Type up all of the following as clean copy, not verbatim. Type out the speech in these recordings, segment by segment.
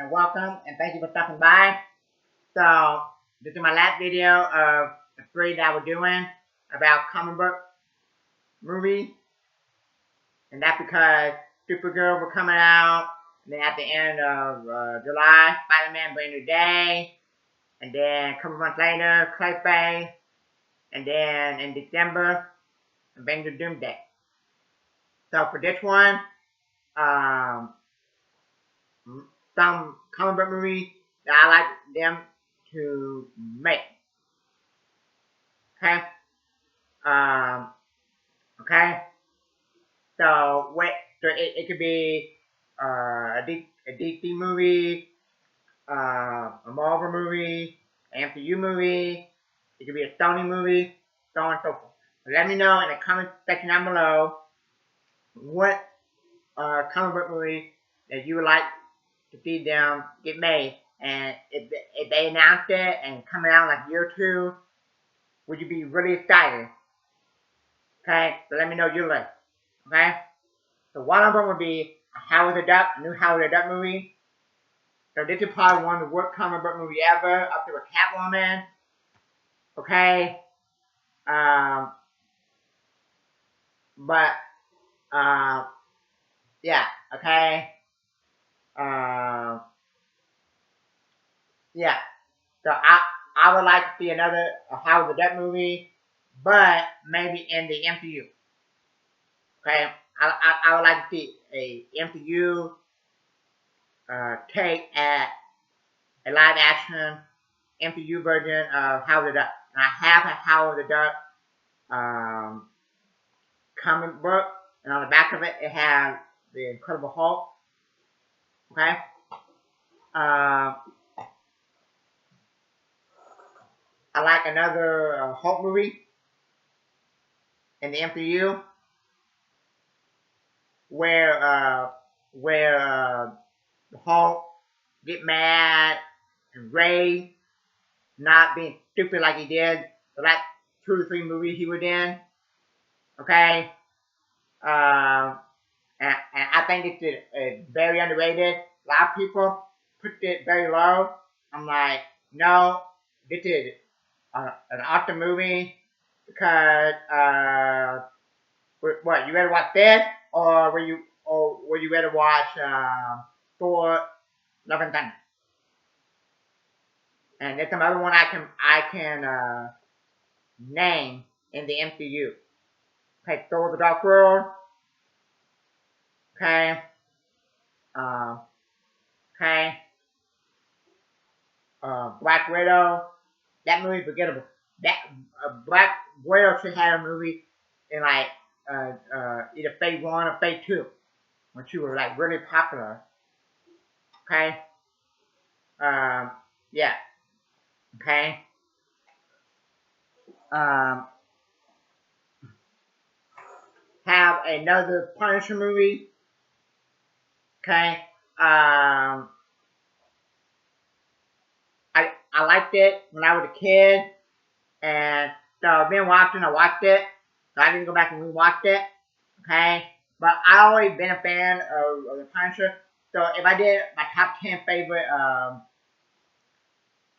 and welcome and thank you for stopping by. So this is my last video of the three that we're doing about comic book movies, and that's because Supergirl were coming out, and then at the end of July, Spider-Man Brand New Day, and then a couple months later, Clayface, and then in December, Avenger Doomsday. So for this one, um, some comic book movies that I like them to make. Okay? Um, okay? So, it could be a DC movie, a Marvel movie, an MCU movie, it could be a Sony movie, so on and so forth. So let me know in the comment section down below what comic book movie that you would like to see them get made. And if they announce it and coming out in like a year or two, would you be really excited? Okay, so let me know your list. Okay, so one of them would be Howard the Duck, new Howard the Duck movie. So this is probably one of the worst comic book movie ever, up there with Catwoman. Okay, but yeah, okay, yeah. So I would like to see another Howard the Duck movie, but maybe in the MCU. Okay, I would like to see a MCU take at a live action MCU version of Howard the Duck. And I have a Howard the Duck comic book, and on the back of it, it has the Incredible Hulk. Okay. I like another Hulk movie in the MCU where the Hulk get mad and Ray not being stupid like he did the last 2 or 3 movies he was in. Okay. And I think it's very underrated. A lot of people put it very low. I'm like, no, this is an awesome movie because what, you rather watch this or were you rather watch Thor: Love and Thunder? And there's some other one I can name in the MCU. Okay, Thor: The Dark World. Okay. Okay. Black Widow. That movie forgettable. That Black Widow should have a movie in like either Phase 1 or Phase 2 when she was like really popular. Okay. Yeah. Okay. Have another Punisher movie. Okay. I liked it when I was a kid, and so I've been watching. I watched it, so I didn't go back and rewatch it. Okay, but I always been a fan of the Punisher. So if I did my top 10 favorite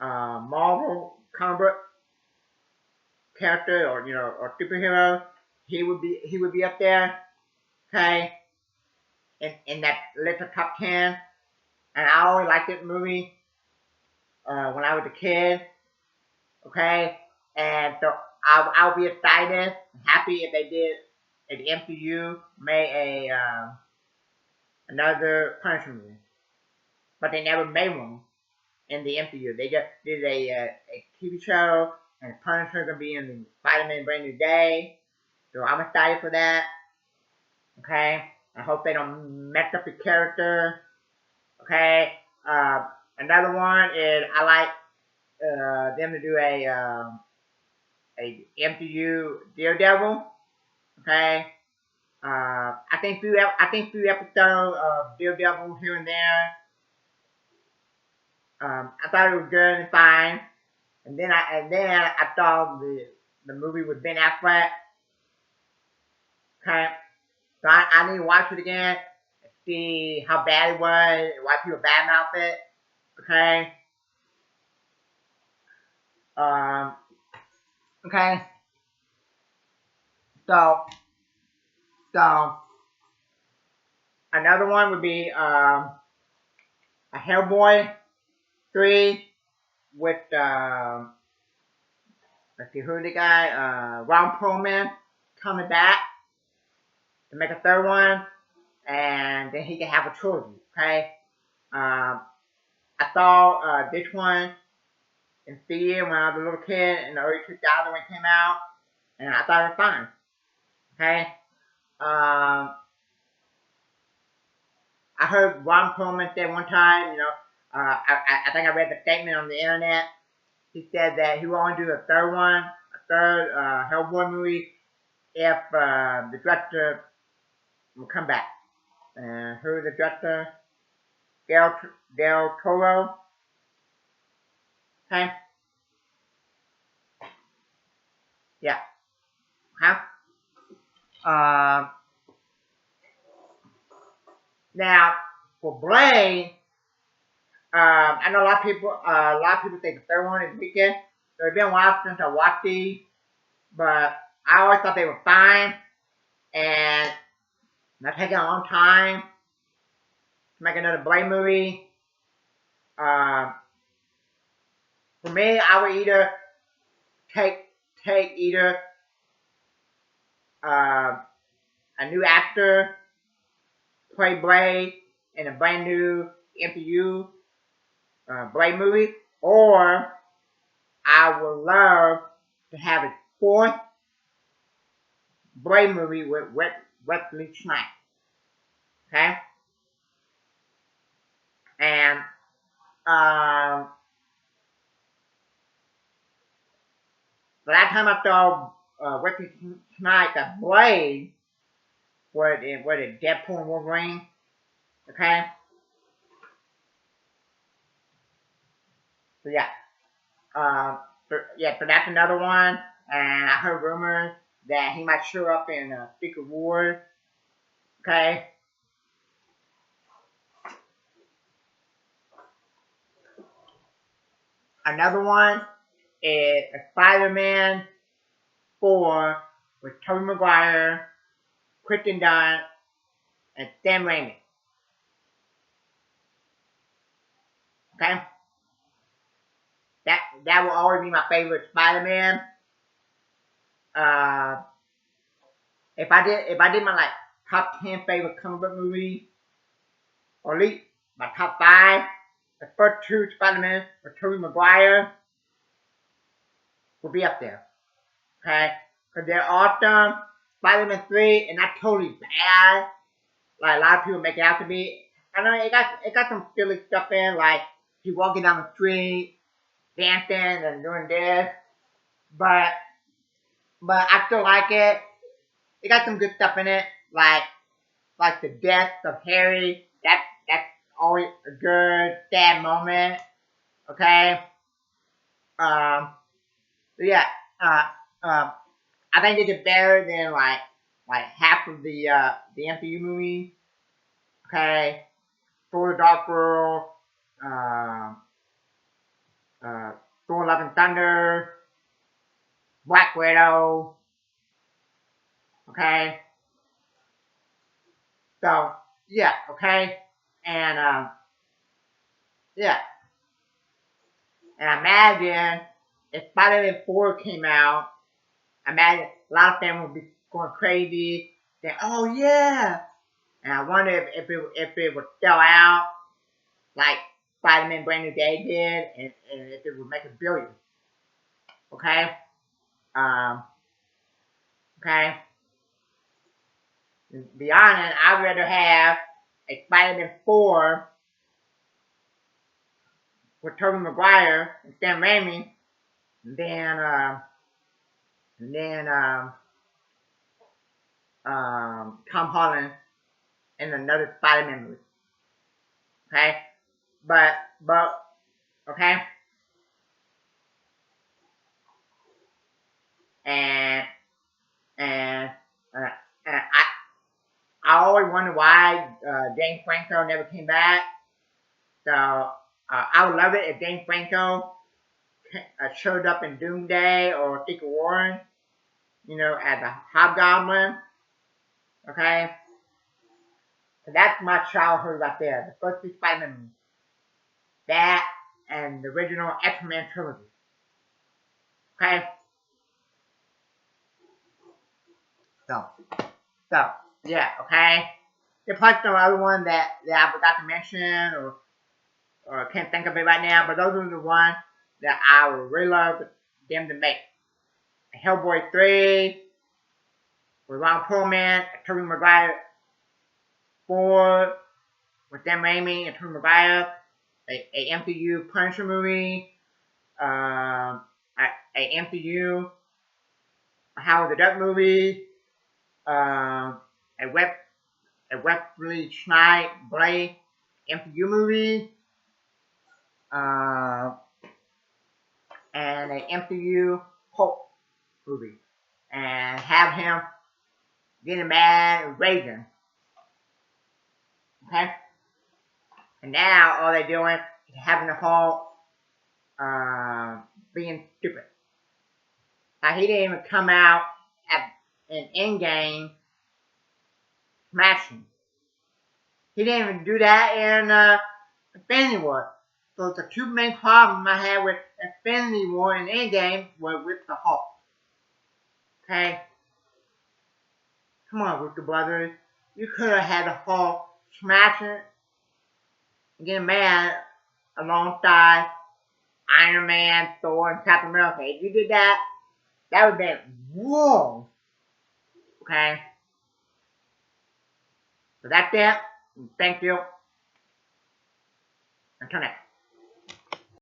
Marvel comic book character or superhero, he would be up there. Okay, in that list of top 10. And I always liked this movie when I was a kid. Okay, and so I'll be excited and happy if they did, if the MCU made another Punisher movie, but they never made one in the MCU. They just did a TV show, and Punisher gonna be in the Spider-Man Brand New Day, so I'm excited for that. Okay, I hope they don't mess up the character. Okay, another one is I like them to do a MCU Daredevil. Okay. I think few episodes of Daredevil here and there. I thought it was good and fine. And then I saw the movie with Ben Affleck. Okay. So I need to watch it again and see how bad it was, why people badmouth it. Okay. Um, okay. So, so another one would be a Hellboy 3 with let's see who the guy Ron Perlman coming back to make a third one, and then he can have a trilogy. Okay. Um, I saw this one in theater when I was a little kid in the early 2000s when it came out, and I thought it was fine. Okay. Um, I heard Ron Perlman say one time, I think I read the statement on the internet. He said that he wanted to do a third one, a third Hellboy movie, if the director will come back. And who is the director? Del, Del Toro. Okay. Yeah. Huh? Um, now for Blade, I know a lot of people think the third one is weekend. So it's been a while since I watched these, but I always thought they were fine, and not taking a long time to make another Blade movie. Uh, for me, I would either take either uh, a new actor play Blade in a brand new MCU Blade movie, or I would love to have a fourth Blade movie with Wesley Snipes. Okay, and um, the last time I saw Wesley Snipes at Blade was in Deadpool and Wolverine. Okay, so yeah, so that's another one. And I heard rumors that he might show up in Secret Wars. Okay, another one is a Spider-Man 4 with Tobey Maguire, Kristen Dunst, and Sam Raimi. Okay, that will always be my favorite Spider-Man. Uh, if I did my like top 10 favorite comic book movies, or at least my top five, the first two Spider-Man with Tobey Maguire will be up there. Okay, because they're awesome. Spider-Man 3 and not totally bad, like a lot of people make it out to be. I know it got some silly stuff in, like he walking down the street, dancing and doing this, but I still like it. It got some good stuff in it, like the death of Harry. That's always a good sad moment. Okay. Um. So yeah. Uh. Um. I think they did better than like half of the MCU movies. Okay. Thor: The Dark World. Um. Thor: Love and Thunder. Black Widow. Okay. So yeah. Okay. And yeah. And imagine if Spider-Man 4 came out, imagine a lot of fans would be going crazy, saying, "Oh yeah!" And I wonder if it would sell out like Spider-Man Brand New Day did, and if it would make a billion. Okay, um, okay. To be honest, I'd rather have a Spider-Man 4 with Tobey Maguire and Sam Raimi than than Tom Holland in another Spider-Man movie. Okay, but okay, and and uh, and I always wonder why James Franco never came back. So I would love it if James Franco showed up in Doomsday or Secret Warren, as a Hobgoblin. Okay, so that's my childhood right there. The first two Spider-Man, that and the original X-Men trilogy. Okay, so so yeah, okay. There's probably some other one that I forgot to mention or can't think of it right now, but those are the ones that I would really love them to make. Hellboy 3 with Ron Perlman, Tobey Maguire 4 with Sam Raimi and Tobey Maguire, a MCU Punisher movie, a MCU Howard the Duck movie, a Wesley Snipes Blade MCU movie, uh, and a MCU Hulk movie, and have him getting mad and raging. Okay, and now all they're doing is having the Hulk being stupid. He didn't even come out at an Endgame smashing. He didn't even do that in Infinity War. So the two main problems I had with Infinity War and Endgame were with the Hulk. Okay? Come on, Russo Brothers. You could have had the Hulk smashing and getting mad alongside Iron Man, Thor, and Captain America. If you did that, that would have been whoa. Okay? So that's it. Thank you. Until next.